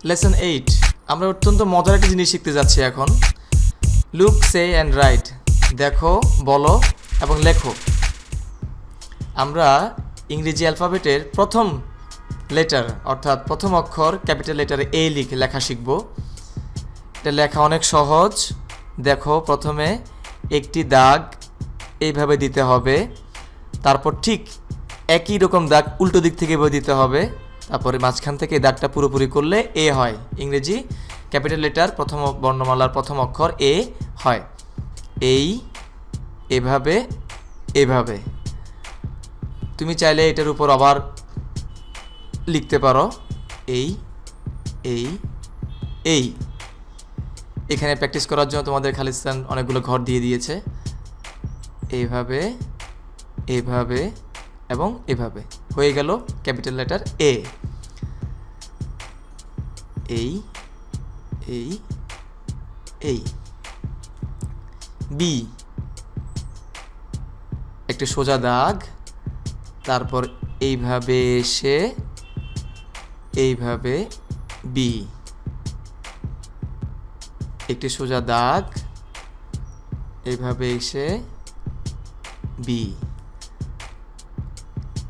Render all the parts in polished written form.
Lesson 8 আমরা অত্যন্ত মজার একটা জিনিস শিখতে যাচ্ছি এখন। লুক, সে অ্যান্ড রাইট, দেখো, বলো এবং লেখো। আমরা ইংরেজি অ্যালফাবেটের প্রথম লেটার অর্থাৎ প্রথম অক্ষর ক্যাপিটাল লেটারে এ লেখা শিখব। এটা লেখা অনেক সহজ। দেখো, প্রথমে একটি দাগ এইভাবে দিতে হবে, তারপর ঠিক একই রকম দাগ উল্টো দিক থেকে বই দিতে হবে, তারপরে মাঝখান থেকে এই দাগটা পুরোপুরি করলে এ হয়। ইংরেজি ক্যাপিটাল লেটার প্রথম বর্ণমালার প্রথম অক্ষর এ হয়। এই, এভাবে, এভাবে। তুমি চাইলে এটার উপর আবার লিখতে পারো এই, এই, এই। এখানে প্র্যাকটিস করার জন্য তোমাদের খালিস্তান অনেকগুলো ঘর দিয়ে দিয়েছে। এইভাবে, এভাবে এবং এভাবে হয়ে গেল ক্যাপিটাল লেটার এ। এই, এই, এই। বি, একটি সোজা দাগ, তারপর এইভাবে এসে এইভাবে বি, একটি সোজা দাগ, এইভাবে এসে বি।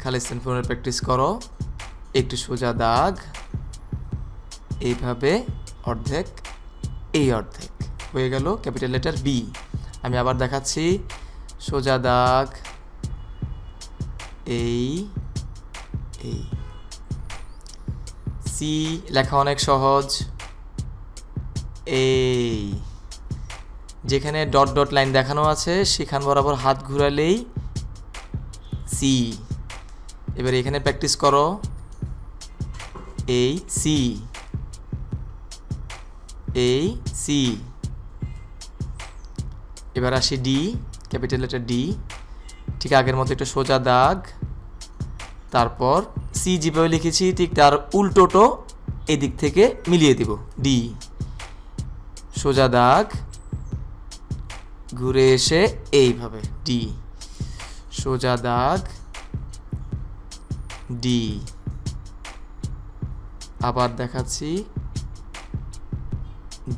খালিস্তান ফোনের প্র্যাকটিস করো। একটি সোজা দাগ, এইভাবে অর্ধেক, এই অর্ধেক হয়ে গেল ক্যাপিটাল লেটার বি। আমি আবার দেখাচ্ছি। সোজা দাগ, এই, এই। সি লেখা অনেক সহজ। এই, যেখানে ডট ডট লাইন দেখানো আছে সেখান বরাবর হাত ঘুরালেই সি। এবার এখানে প্র্যাকটিস করো। এই সি, এই সি। এবার আসি ডি, ক্যাপিটাল লেটার ডি। ঠিক আগের মতো একটা সোজা দাগ, তারপর সি যেভাবে লিখেছি ঠিক তার উল্টোটো এদিক থেকে মিলিয়ে দিব। ডি, সোজা দাগ, ঘুরে এসে এইভাবে ডি, সোজা দাগ, ডি। আবার দেখাচ্ছি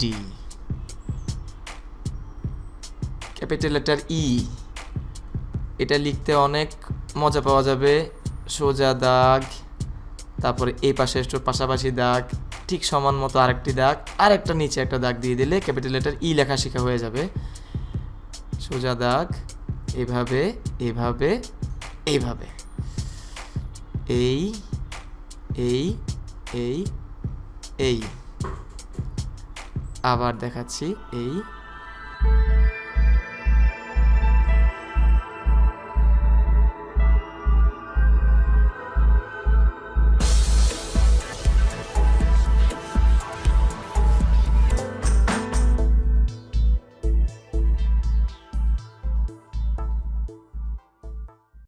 ডি। ক্যাপিটাল লেটার ই, এটা লিখতে অনেক মজা পাওয়া যাবে। সোজা দাগ, তারপরে এই পাশে একটু পাশাপাশি দাগ, ঠিক সমান মতো আরেকটি দাগ, আর একটা নিচে একটা দাগ দিয়ে দিলে ক্যাপিটাল লেটার ই লেখা শেখা হয়ে যাবে। সোজা দাগ, এভাবে, এভাবে, এইভাবে। এই, এই, এই, এই। আবার দেখাচ্ছি এই,